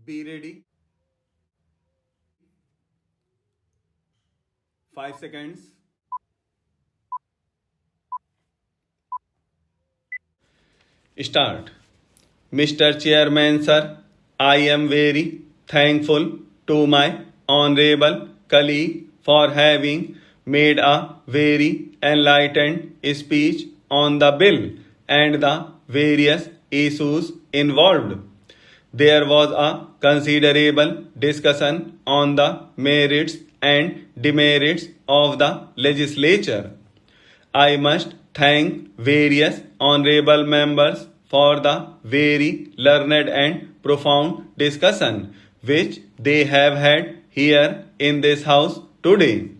Be ready. 5 seconds. Start. Mr. Chairman, sir, I am very thankful to my honorable colleague for having made a very enlightened speech on the bill and the various issues involved. There was a considerable discussion on the merits and demerits of the legislature. I must thank various honorable members for the very learned and profound discussion which they have had here in this house today.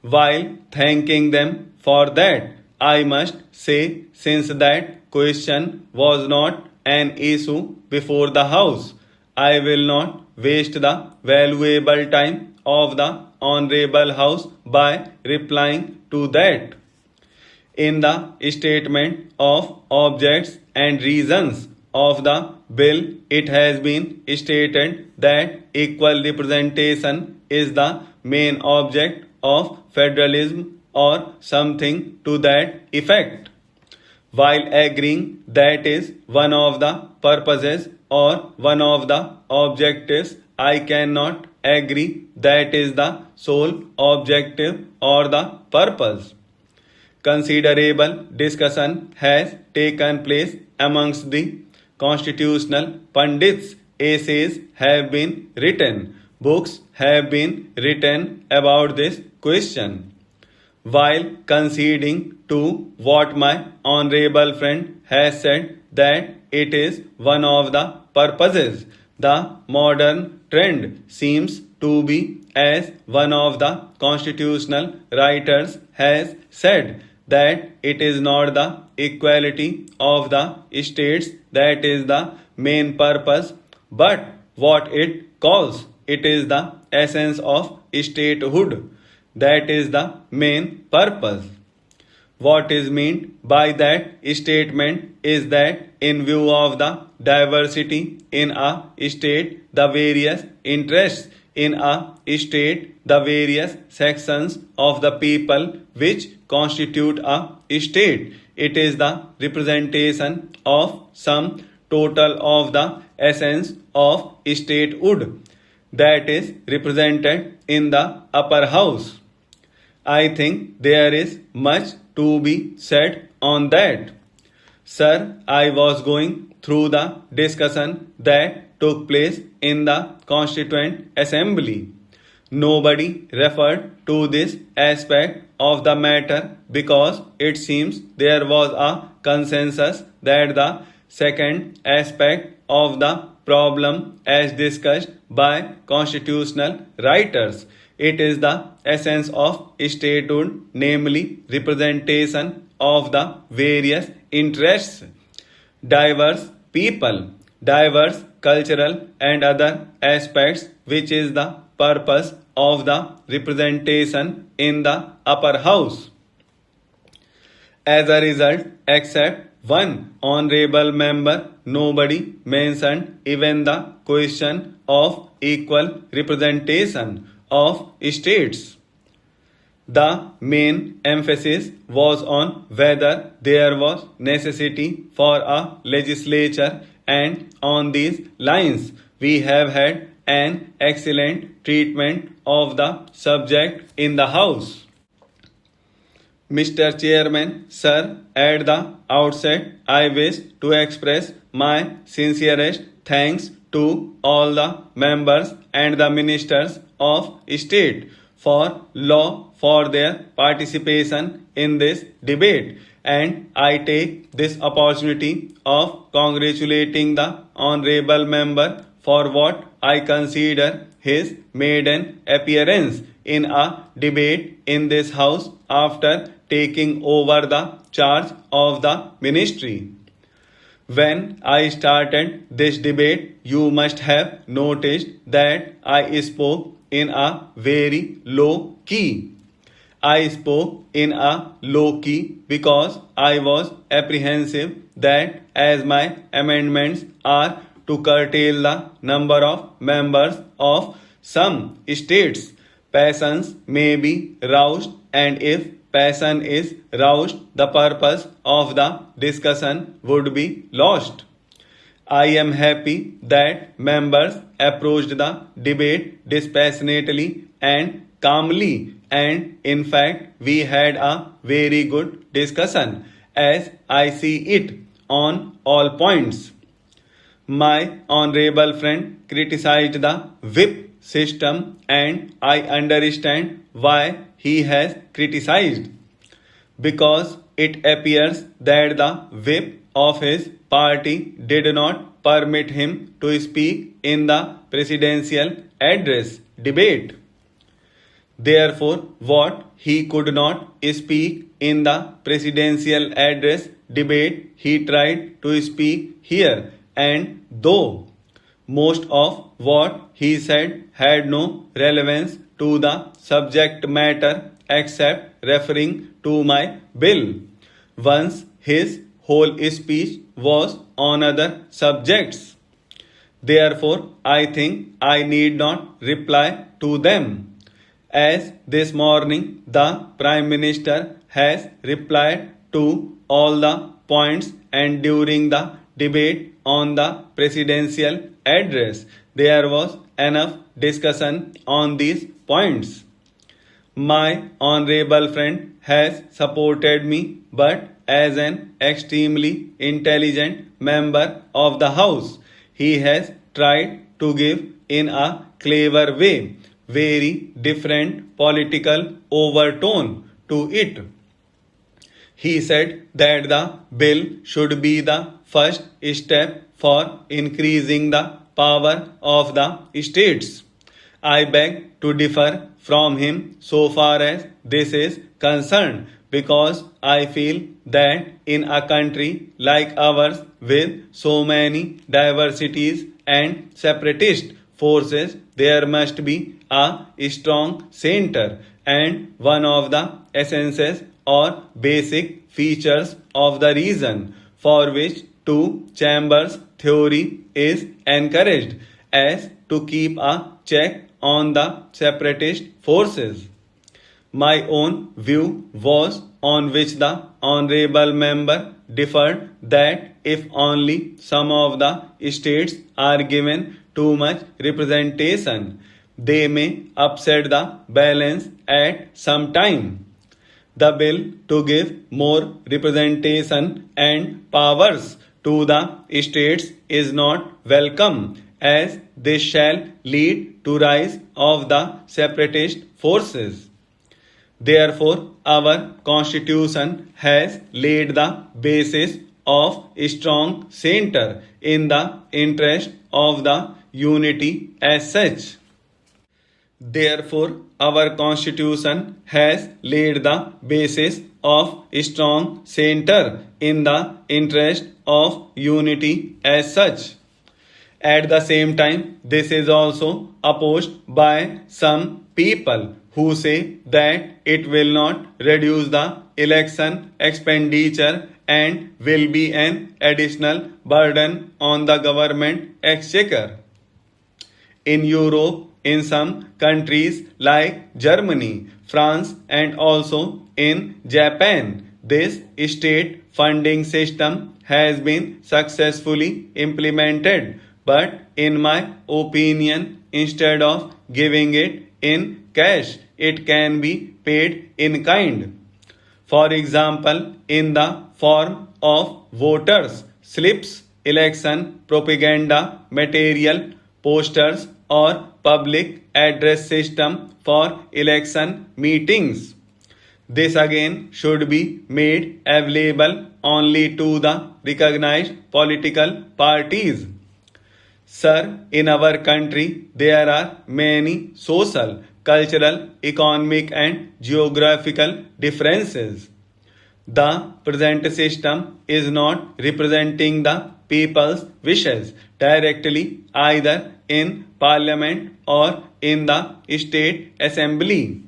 While thanking them for that, I must say, since that question was not an issue before the House, I will not waste the valuable time of the Honorable House by replying to that. In the statement of objects and reasons of the bill, it has been stated that equal representation is the main object of federalism or something to that effect. While agreeing that is one of the purposes or one of the objectives, I cannot agree that is the sole objective or the purpose. Considerable discussion has taken place amongst the constitutional pundits. Essays have been written, books have been written about this question. While conceding to what my honorable friend has said that it is one of the purposes, the modern trend seems to be, as one of the constitutional writers has said, that it is not the equality of the states that is the main purpose, but what it calls it is the essence of statehood that is the main purpose. What is meant by that statement is that in view of the diversity in a state, the various interests in a state, the various sections of the people which constitute a state, it is the representation of some total of the essence of statehood that is represented in the upper house. I think there is much to be said on that. Sir, I was going through the discussion that took place in the Constituent Assembly. Nobody referred to this aspect of the matter because it seems there was a consensus that the second aspect of the problem, as discussed by constitutional writers, it is the essence of statehood, namely representation of the various interests, diverse people, diverse cultural and other aspects, which is the purpose of the representation in the upper house. As a result, except one honorable member, nobody mentioned even the question of equal representation of states. The main emphasis was on whether there was necessity for a legislature, and on these lines we have had an excellent treatment of the subject in the House. Mr. Chairman, sir, at the outset, I wish to express my sincerest thanks to all the members and the ministers of state for law for their participation in this debate, and I take this opportunity of congratulating the honorable member for what I consider his maiden appearance in a debate in this house after taking over the charge of the ministry. When I started this debate, you must have noticed that I spoke in a very low key. I spoke in a low key because I was apprehensive that as my amendments are to curtail the number of members of some states. Passions may be roused, and if passion is roused, the purpose of the discussion would be lost. I am happy that members approached the debate dispassionately and calmly, and in fact, we had a very good discussion as I see it on all points. My honorable friend criticized the whip system, and I understand why he has criticized, because it appears that the whip of his party did not permit him to speak in the presidential address debate. Therefore, what he could not speak in the presidential address debate, he tried to speak here, and though most of what he said had no relevance to the subject matter except referring to my bill, once his whole speech was on other subjects. Therefore, I think I need not reply to them, as this morning the Prime Minister has replied to all the points, and during the debate on the presidential address, there was enough discussion on these points. My honorable friend has supported me, but as an extremely intelligent member of the House, he has tried to give in a clever way very different political overtone to it. He said that the bill should be the first step for increasing the power of the states. I beg to differ from him so far as this is concerned, because I feel that in a country like ours with so many diversities and separatist forces, there must be a strong center, and one of the essences or basic features of the reason for which two chambers theory is encouraged as to keep a check on the separatist forces. My own view was, on which the honorable member differed, that if only some of the states are given too much representation, they may upset the balance at some time. The bill to give more representation and powers to the states is not welcome, as this shall lead to rise of the separatist forces. Therefore, our constitution has laid the basis of a strong center in the interest of the unity as such. Therefore, our constitution has laid the basis of a strong center in the interest of unity as such. At the same time, this is also opposed by some people who say that it will not reduce the election expenditure and will be an additional burden on the government exchequer. In Europe, in some countries like Germany, France, and also in Japan, this state funding system has been successfully implemented. But in my opinion, instead of giving it in cash, it can be paid in kind. For example, in the form of voters' slips, election propaganda material, posters, or public address system for election meetings. This again should be made available only to the recognized political parties. Sir, in our country there are many social, cultural, economic, and geographical differences. The present system is not representing the people's wishes directly either in Parliament or in the State Assembly.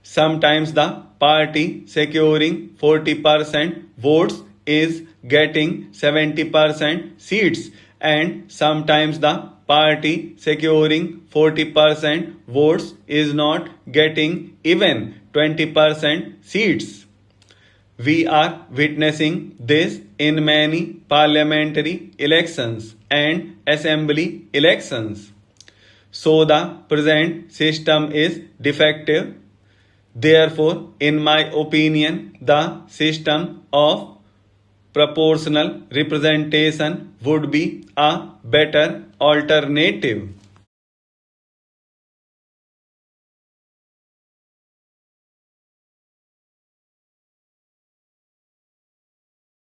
Sometimes the party securing 40% votes is getting 70% seats, and sometimes the party securing 40% votes is not getting even 20% seats. We are witnessing this in many parliamentary elections and assembly elections. So the present system is defective. Therefore, in my opinion, the system of proportional representation would be a better alternative.